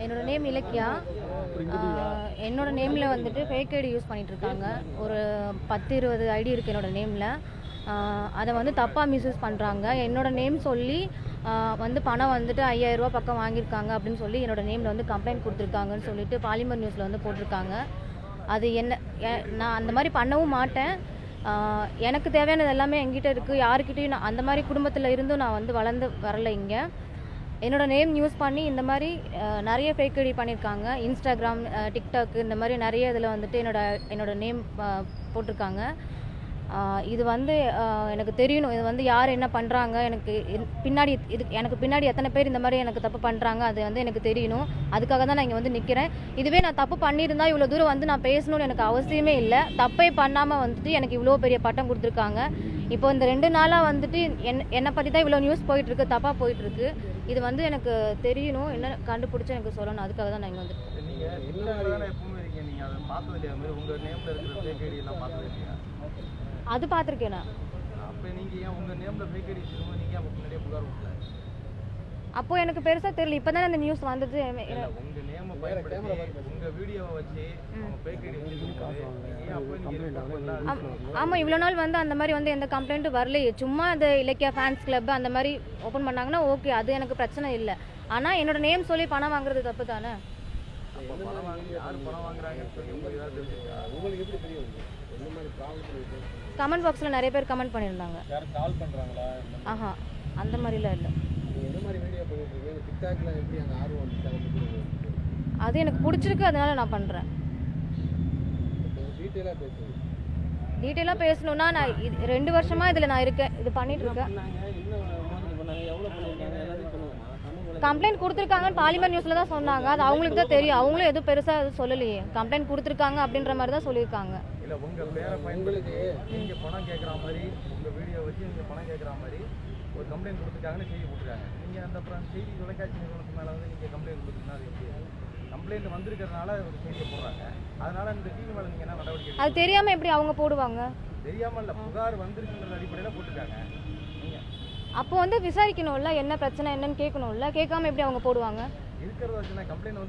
என்னோட நேம் இலக்கியா. என்னோட நேமில் வந்துட்டு ஃபேக் ஐடி யூஸ் பண்ணிகிட்ருக்காங்க. ஒரு 10-20 ஐடி இருக்குது என்னோடய நேமில். அதை வந்து தப்பாக மிஸ்யூஸ் பண்ணுறாங்க. என்னோடய நேம் சொல்லி வந்து பணம் வந்துட்டு 5000 ரூபா பக்கம் வாங்கியிருக்காங்க அப்படின்னு சொல்லி என்னோடய நேமில் வந்து கம்ப்ளைண்ட் கொடுத்துருக்காங்கன்னு சொல்லிட்டு பாலிமர் நியூஸில் வந்து போட்டிருக்காங்க. அது நான் அந்த மாதிரி பண்ணவும் மாட்டேன். எனக்கு தேவையானது எல்லாமே என்கிட்ட இருக்குது. யாருக்கிட்டையும் நான் அந்த மாதிரி குடும்பத்தில் இருந்தும் நான் வந்து வளர்ந்து வரலை. இங்கே என்னோடய நேம் யூஸ் பண்ணி இந்த மாதிரி நிறைய ஃபேக் ஐடி பண்ணியிருக்காங்க. இன்ஸ்டாகிராம், டிக்டாக் இந்த மாதிரி நிறைய இதில் வந்துட்டு என்னோட நேம் போட்டிருக்காங்க. இது வந்து எனக்கு தெரியணும். இது வந்து யார் என்ன பண்ணுறாங்க, எனக்கு பின்னாடி எத்தனை பேர் இந்த மாதிரி எனக்கு தப்பு பண்ணுறாங்க, அது வந்து எனக்கு தெரியணும். அதுக்காக தான் நான் இங்கே வந்து நிற்கிறேன். இதுவே நான் தப்பு பண்ணியிருந்தா இவ்வளோ தூரம் வந்து நான் பேசணும்னு எனக்கு அவசியமே இல்லை. தப்பே பண்ணாமல் வந்துட்டு எனக்கு இவ்வளோ பெரிய பட்டம் கொடுத்துருக்காங்க. இப்போ இந்த 2 நாளாக வந்துட்டு என்னை பற்றி தான் இவ்வளோ நியூஸ் போயிட்டுருக்கு, தப்பாக போயிட்டுருக்கு. இது வந்து எனக்கு தெரியணும், என்ன கண்டுபிடிச்சி எனக்கு சொல்லணும். அதுக்காக தான் நான் இங்கே வந்துட்டு அது பார்த்துருக்கேன். அப்போ எனக்கு பெருசா தெரியல. இப்பதான் அந்த நியூஸ் வந்தது. ஆமா, இவ்வளவு நாள் வந்து அந்த மாதிரி வந்து எந்த கம்ப்ளைண்ட்டும் வரலையே. சும்மா அந்த இலக்கியா ஃபேன்ஸ் கிளப் அந்த மாதிரி ஓபன் பண்ணாங்கன்னா ஓகே, அது எனக்கு பிரச்சனை இல்லை. ஆனா என்னோட நேம் சொல்லி பணம் வாங்குறது தப்பு தானே. கமெண்ட் பாக்ஸில் நிறைய பேர் கமெண்ட் பண்ணியிருந்தாங்க. ஆஹா, அந்த மாதிரிலாம் இல்லை. அது எனக்கு பிடிச்சிருக்கு, அதனால நான் பண்ணுறேன். டீட்டெயிலாக பேசணுன்னா நான் 2 வருஷமாக இதில் நான் இருக்கேன், இது பண்ணிட்டு இருக்கேன். கம்ப்ளைண்ட் கொடுத்துருக்காங்கன்னு பாலிமர் நியூஸில் தான் சொன்னாங்க. அது அவங்களுக்கு தான் தெரியும். அவங்களும் எதுவும் பெருசாக எதுவும் சொல்லலையே. கம்ப்ளைண்ட் கொடுத்துருக்காங்க அப்படின்ற மாதிரி தான் சொல்லியிருக்காங்க. இல்லை, உங்கள் பேரை பயன்படுத்தி நீங்கள் பணம் கேட்குற மாதிரி, உங்கள் வீடியோ வச்சு நீங்கள் பணம் கேட்குற மாதிரி ஒரு கம்ப்ளைண்ட் கொடுத்துருக்காங்கன்னு செய்தி போட்டுருக்காங்க. நீங்கள் அந்த செய்தி தொலைக்காட்சி நிறுவனத்துக்கு மேலே வந்து நீங்கள் கம்ப்ளைண்ட் கொடுத்துருந்தா அது எப்படி? கம்ப்ளைண்ட் வந்திருக்கிறதுனால ஒரு செய்தியை போடுறாங்க. அதனால இந்த டிவி மேலே நீங்கள் என்ன நடவடிக்கை? அது தெரியாமல் எப்படி அவங்க போடுவாங்க? தெரியாமல் இல்லை, புகார் வந்திருக்குன்ற அடிப்படையில் போட்டிருக்காங்க. அப்போ வந்து விசாரிக்கணும்ல, என்ன பிரச்சனை என்னன்னு கேட்கணும்ல. கேட்காம எப்படி அவங்க போடுவாங்க? கம்ப்ளைண்ட்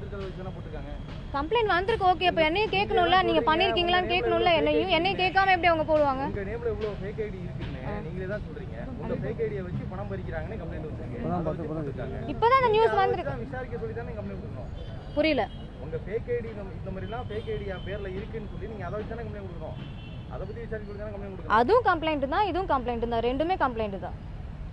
வந்திருக்கு, ஓகே. அப்போ என்னையும் கேட்கணும்ல, நீங்க பண்ணிருக்கீங்களான்னு கேட்கணும்ல. என்னையும் கேட்காம எப்படி அவங்க போடுவாங்க? இப்பதான் அந்த நியூஸ் வந்திருக்கு. புரியல. உங்க ஃபேக் ஐடி இந்த மாதிரிலாம் ஃபேக் ஐடி பேர்ல இருக்குன்னு சொல்லி நீங்க அதை வச்சு தானே கம்ப்ளைண்ட் கொடுக்கணும். அதை பத்தி விசாரிக்க கொடுத்தா கம்ப்ளைண்ட் கொடுக்கணும். அதுவும் கம்ப்ளைண்ட் தான், இதுவும் கம்ப்ளைண்ட் தான். ரெண்டுமே கம்ப்ளைண்ட் தான்.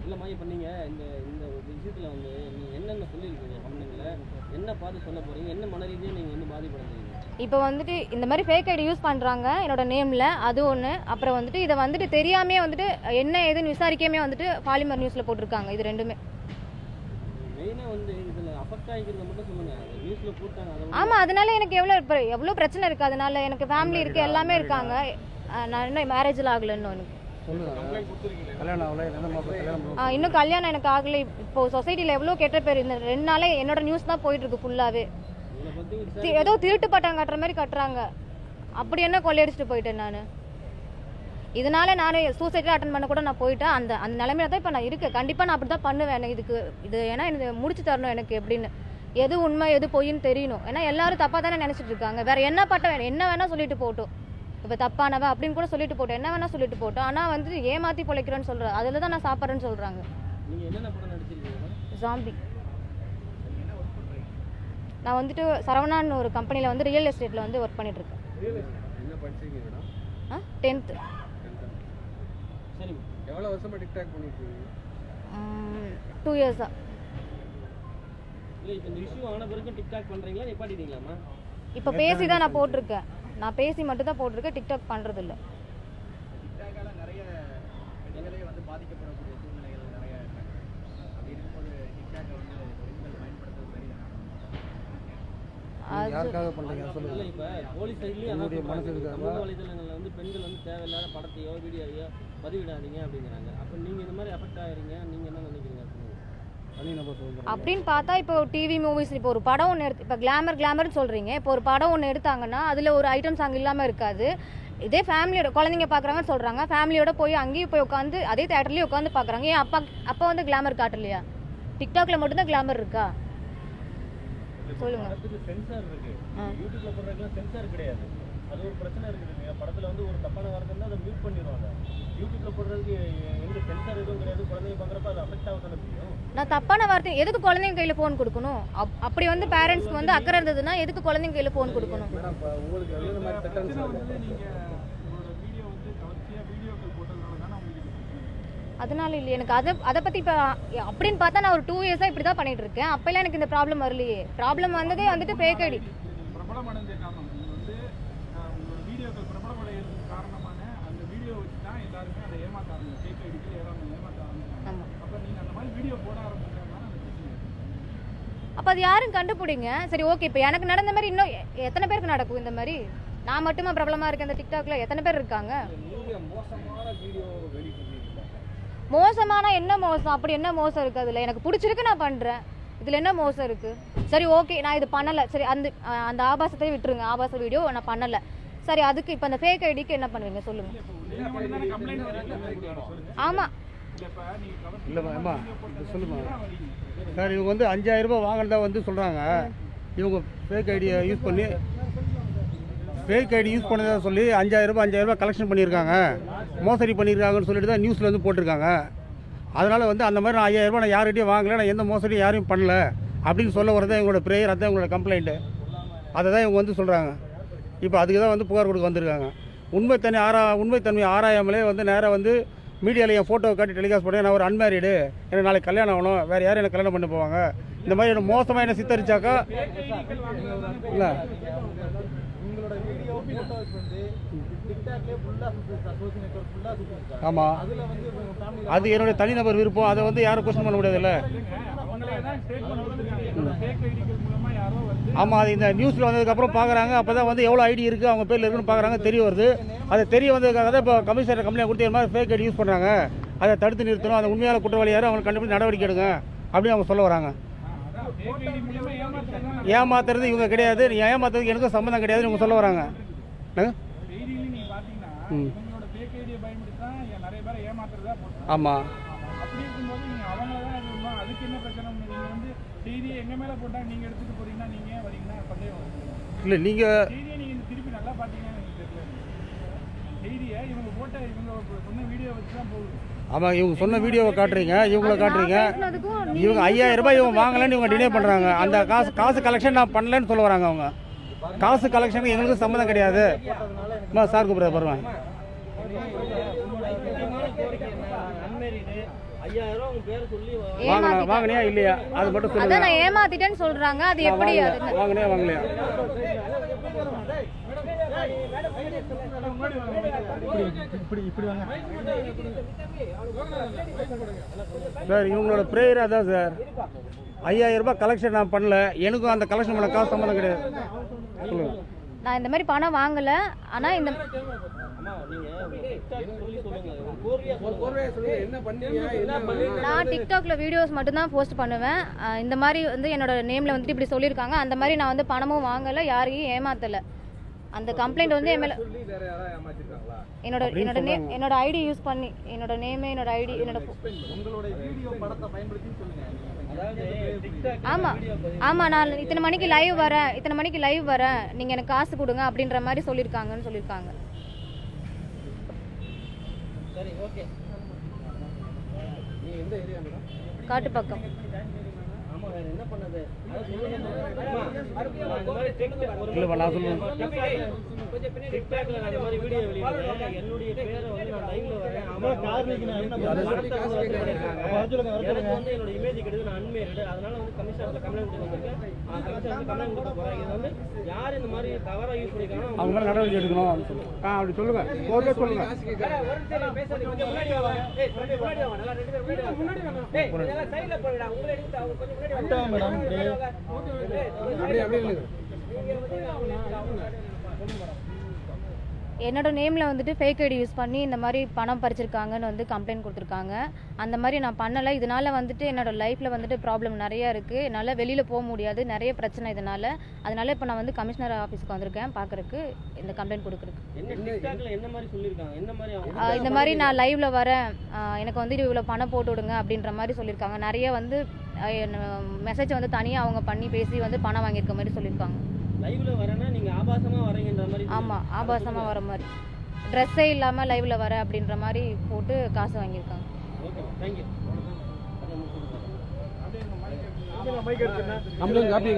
இல்லைம்மா, இப்போ நீங்கள் இந்த விஷயத்தில் வந்து நீங்கள் என்னென்ன சொல்லியிருக்கீங்க கம்பெனியில், என்ன பார்த்து சொல்ல போகிறீங்க, என்ன மன ரீதியாக நீங்கள் வந்து பாதிப்படைஞ்சிருக்கீங்க? இப்போ வந்துட்டு இந்த மாதிரி ஃபேக் ஐடி யூஸ் பண்ணுறாங்க என்னோட நேமில், அது ஒன்று. அப்புறம் வந்துட்டு இதை வந்துட்டு தெரியாமே வந்துட்டு என்ன ஏதுன்னு விசாரிக்காமே வந்துட்டு பாலிமர் நியூஸில் போட்டிருக்காங்க. இது ரெண்டுமே மெயினாக வந்து இதில் அஃபெக்ட் ஆகிக்கிறத மட்டும் சொல்லுங்கள். நியூஸில் போட்டாங்க. ஆமாம், அதனால எனக்கு எவ்வளோ பிரச்சனை இருக்குது. அதனால எனக்கு ஃபேமிலி இருக்குது, எல்லாமே இருக்காங்க. நான் இன்னும் மேரேஜில் ஆகலைன்னு எனக்கு இன்னும் கல்யாணம் எனக்கு ஆகலை. இப்போ சொசைட்டியில் எவ்வளோ கெட்ட பேர். இந்த 2 நாளே என்னோட நியூஸ் தான் போயிட்டு இருக்கு ஃபுல்லாவே. ஏதோ திருட்டு பட்டம் கட்டுற மாதிரி கட்டுறாங்க. அப்படி என்ன கொள்ளையடிச்சிட்டு போயிட்டேன் நான். இதனால நான் சூசைட் அட்டன் பண்ண கூட நான் போயிட்டேன். அந்த நிலைமையில தான் இப்போ நான் இருக்கேன். கண்டிப்பாக நான் அப்படி தான் பண்ணுவேன். இது ஏன்னா எனக்கு முடிச்சு தரணும் எனக்கு எப்படின்னு. எது உண்மை எது பொய்ன்னு தெரியணும். ஏன்னா எல்லாரும் தப்பாக தானே நினைச்சிட்டு இருக்காங்க. வேற என்ன பட்டம் என்ன வேணா சொல்லிட்டு போட்டோம். இப்போ தப்பானவ அப்படின்னு கூட சொல்லிட்டு போட்டோம், என்ன வேணா சொல்லிட்டு போட்டோம். ஆனால் வந்து ஏமாற்றி பொழைக்கிறேன்னு சொல்கிறேன். அதில் தான் நான் சாப்பிட்றேன்னு சொல்கிறாங்க. ஜாம்பி. நான் வந்துட்டு சரவணான்னு ஒரு கம்பெனியில் வந்து ரியல் எஸ்டேட்டில் வந்து ஒர்க் பண்ணிட்டு இருக்கேன். 10th. எவ்வளோ வருஷமா டிக்டாக் பண்ணிட்டு இருக்கீங்க? 2 இயர்ஸா. இப்போ இந்த இஷ்யூ ஆன பிறகு டிக்டாக் பண்ணுறீங்களா, நிப்பாட்டிட்டீங்களாமா? இப்போ பேசி தான் நான் போட்டிருக்கேன். நான் பேசி மட்டும் தான் போட்டிருக்கேன், டிக்டாக் பண்ணுறது இல்லை. நிறைய பெண்களே வந்து பாதிக்கப்படக்கூடிய சூழ்நிலைகள் நிறைய இருக்காங்க. அப்படி இருக்கும்போது டிக்டாக் வந்து பெண்கள் பயன்படுத்துறது சரியா? யாருக்காக பண்ணுறீங்க சொல்லுங்க. இப்போ போலீஸ் சைட்லேயும் சமூக வலைதளங்களில் வந்து பெண்கள் வந்து தேவையில்லாத படத்தையோ வீடியோவையோ பதிவிடாதீங்க அப்படிங்கிறாங்க. அப்போ நீங்கள் இந்த மாதிரி அஃபெக்ட் ஆகிறீங்க, நீங்கள் என்ன நினைக்கிறீங்க? அப்படின்னு பார்த்தா இப்போ டிவி மூவிஸ் இப்போ ஒரு படம் ஒன்று இப்போ கிளாமர்னு சொல்கிறீங்க. இப்போ ஒரு படம் ஒன்று எடுத்தாங்கன்னா அதில் ஒரு ஐட்டம் சாங் இல்லாமல் இருக்காது. இதே ஃபேமிலியோட குழந்தைங்க பார்க்குறாங்கன்னு சொல்கிறாங்க. ஃபேமிலியோட போய் அங்கேயும் போய் உட்காந்து அதே தேட்டர்லேயும் உட்காந்து பார்க்குறாங்க. ஏன் அப்பா வந்து கிளாமர் காட்டலையா? டிக்டாக்ல மட்டும்தான் கிளாமர் இருக்கா? சொல்லுங்க. சென்சார் இருக்கு, யூடியூப்ல போடுறதுக்குலாம் சென்சார் கிடையாது. அது ஒரு பிரச்சனை இருக்குதுங்க. படத்துல வந்து ஒரு தப்பான வார்த்தை இருந்தா அதை மியூட் பண்ணிடுவாங்க. யூடியூப்ல போடுறதுக்கு எங்க சென்சார் எதுவும் கிடையாது. குழந்தைங்க பார்க்குறப்ப அது அஃபெக்ட் ஆக தானே செய்யும். நான் தப்பான வார்த்தை எதுக்கு குழந்தைங்க கையில் ஃபோன் கொடுக்கணும்? அப்படி வந்து பேரண்ட்ஸ்க்கு வந்து அக்கறை இருந்ததுன்னா எதுக்கு குழந்தைங்க கையில் ஃபோன் கொடுக்கணும்? அதனால இல்லை எனக்கு அதை பற்றி இப்போ அப்படின்னு பார்த்தா நான் ஒரு 2 இயர்ஸாக இப்படி தான் பண்ணிட்டு இருக்கேன். அப்போல்லாம் எனக்கு இந்த ப்ராப்ளம் வரலையே. ப்ராப்ளம் வந்ததே வந்துட்டு ஃபேக் ஐடி. அப்போ அது யாரும் கண்டுபிடிங்க. சரி ஓகே, இப்போ எனக்கு நடந்த மாதிரி இன்னும் எத்தனை பேருக்கு நடக்கும் இந்த மாதிரி? நான் மட்டுமா பிரபலமாக இருக்கேன் இந்த டிக்டாக்ல? எத்தனை பேர் இருக்காங்க? மோசமான என்ன மோசம்? அப்படி என்ன மோசம் இருக்குது அதில்? எனக்கு பிடிச்சிருக்கு, நான் பண்ணுறேன். இதில் என்ன மோசம் இருக்குது? சரி ஓகே, நான் இது பண்ணலை. சரி அந்த ஆபாசத்தை விட்டுருங்க. ஆபாச வீடியோ நான் பண்ணலை. சரி, அதுக்கு இப்போ அந்த ஃபேக் ஐடிக்கு என்ன பண்ணுவீங்க சொல்லுங்கள். ஆமாம் இல்லைம்மா சொல்லுமா சார், இவங்க வந்து 5000 ரூபாய் வாங்கினதா வந்து சொல்கிறாங்க. இவங்க ஃபேக் ஐடியை யூஸ் பண்ணி பண்ணதா சொல்லி 5000 ரூபாய் கலெக்ஷன் பண்ணியிருக்காங்க, மோசடி பண்ணியிருக்காங்கன்னு சொல்லிட்டு தான் நியூஸில் வந்து போட்டிருக்காங்க. அதனால் வந்து அந்த மாதிரி நான் 5000 ரூபாய் நான் யார்கிட்டையும் வாங்கலை, நான் எந்த மோசடியும் யாரையும் பண்ணல அப்படின்னு சொல்ல வரதான் எங்களோட ப்ரேயர். அதுதான் எங்களோட கம்ப்ளைண்ட்டு. அதை தான் இவங்க வந்து சொல்கிறாங்க. இப்போ அதுக்கு தான் வந்து புகார் கொடுக்க வந்திருக்காங்க. உண்மைத்தன்மை ஆராயாமலே வந்து நேராக வந்து மீடியாவில் என் ஃபோட்டோ காட்டி டெலிகாஸ்ட் பண்ணி நான் ஒரு அன்மேரிடு, எனக்கு நாளைக்கு கல்யாணம் ஆகணும், வேறு யாரும் எனக்கு கல்யாணம் பண்ண போவாங்க, இந்த மாதிரி எனக்கு மோசமாக என்ன சித்தரிச்சாக்கா இல்லை. ஆமாம், அது என்னுடைய தனிநபர் விருப்பம். அதை வந்து யாரும் கொஸ்டின் பண்ண முடியாதுல்ல. ஆமாம், அது இந்த நியூஸில் வந்ததுக்கப்புறம் பார்க்குறாங்க. அப்போ தான் வந்து எவ்வளோ ஐடி இருக்குது அவங்க பேரில் இருக்குன்னு பார்க்குறாங்க, தெரிய வருது. அது தெரிய வந்ததுக்காக தான் இப்போ கமிஷனர் கம்ப்ளைண்ட் கொடுத்து மாதிரி ஃபேக் ஐடி யூஸ் பண்ணுறாங்க, அதை தடுத்து நிறுத்தணும், அந்த உண்மையான குற்றவாளி யாரும் அவங்க கண்டுபிடிச்சு நடவடிக்கை எடுங்க அப்படின்னு அவங்க சொல்ல வராங்க. ஏமாத்துறது இவங்க கிடையாது, ஏமாத்துறதுக்கு எனக்கும் சம்மந்தம் கிடையாதுன்னு இவங்க சொல்ல வராங்க. ஆமாம், இல்லை நீங்கள் ஆமாம், இவங்க சொன்ன வீடியோவை காட்டுறீங்க, இவங்கள காட்டுறீங்க. இவங்க 5000 ரூபாய் இவங்க வாங்கலன்னு இவங்க டிலே பண்ணுறாங்க. அந்த காசு கலெக்ஷன் நான் பண்ணலன்னு சொல்ல வராங்க. அவங்க காசு கலெக்ஷனுக்கு எங்களுக்கு சம்மந்தம் கிடையாது. சார் கூப்பிட வருவேன். வாங்கினியா இல்லையா அது மட்டும் சொல்லுங்க. நான் ஏமாத்திட்டேன்னு சொல்றாங்க. அது எப்படி? வாங்கினியா வாங்கலையா? சார், இவங்களோட ப்ரேயர் அதான் சார். 5000 ரூபாய் கலெக்ஷன் நான் பண்ணல, எனக்கும் அந்த கலெக்ஷன் பண்ண காசு சம்மந்தம் கிடையாது. சொல்லுங்க. நான் இந்த மாதிரி பணம் வாங்கல. ஆனா இந்த நான் டிக்டாக்ல வீடியோஸ் மட்டும் தான் போஸ்ட் பண்ணுவேன். இந்த மாதிரி வந்து என்னோட நேம்ல வந்துட்டு இப்படி சொல்லியிருக்காங்க. அந்த மாதிரி நான் வந்து பணமும் வாங்கல, யாரையும் ஏமாத்தல. அந்த கம்ப்ளைண்ட் வந்து என்னோட ஐடி யூஸ் பண்ணி, என்னோட நேம், என்னோட ஐடி, என்னோட ஆமாம் நான் இத்தனை மணிக்கு லைவ் வரேன், நீங்கள் எனக்கு காசு கொடுங்க அப்படின்ற மாதிரி சொல்லியிருக்காங்க. காட்டுப்பக்கம். நடவடிக்கை எடுக்கணும் அப்படி சொல்லுங்க. என்னோட நேமில் வந்துட்டு ஃபேக் ஐடி யூஸ் பண்ணி இந்த மாதிரி பணம் பறிச்சிருக்காங்கன்னு வந்து கம்ப்ளைண்ட் கொடுத்துருக்காங்க. அந்த மாதிரி நான் பண்ணலை. இதனால் வந்துட்டு என்னோட லைஃப்பில் வந்துட்டு ப்ராப்ளம் நிறையா இருக்குது. என்னால் வெளியில் போக முடியாது, நிறைய பிரச்சனை இதனால். அதனால் இப்போ நான் வந்து கமிஷனர் ஆஃபீஸ்க்கு வந்திருக்கேன் பார்க்குறக்கு, இந்த கம்ப்ளைண்ட் கொடுக்குறக்கு. என்ன மாதிரி சொல்லியிருக்காங்க? என்ன மாதிரி இந்த மாதிரி நான் லைவில் வரேன், எனக்கு வந்து இவ்வளோ பணம் போட்டு விடுங்க அப்படின்ற மாதிரி சொல்லியிருக்காங்க. நிறைய வந்து மெசேஜ் வந்து தனியாக அவங்க பண்ணி பேசி வந்து பணம் வாங்கியிருக்க மாதிரி சொல்லியிருக்காங்க. லைவ்ல வரேன்னா நீங்க ஆபாசமா வரீங்கன்ற மாதிரி? ஆமாம், ஆபாசமாக வர மாதிரி, ட்ரெஸ்ஸே இல்லாமல் லைவில் வர அப்படின்ற மாதிரி போட்டு காசு வாங்கியிருக்காங்க. Okay, thank you. Complaint copy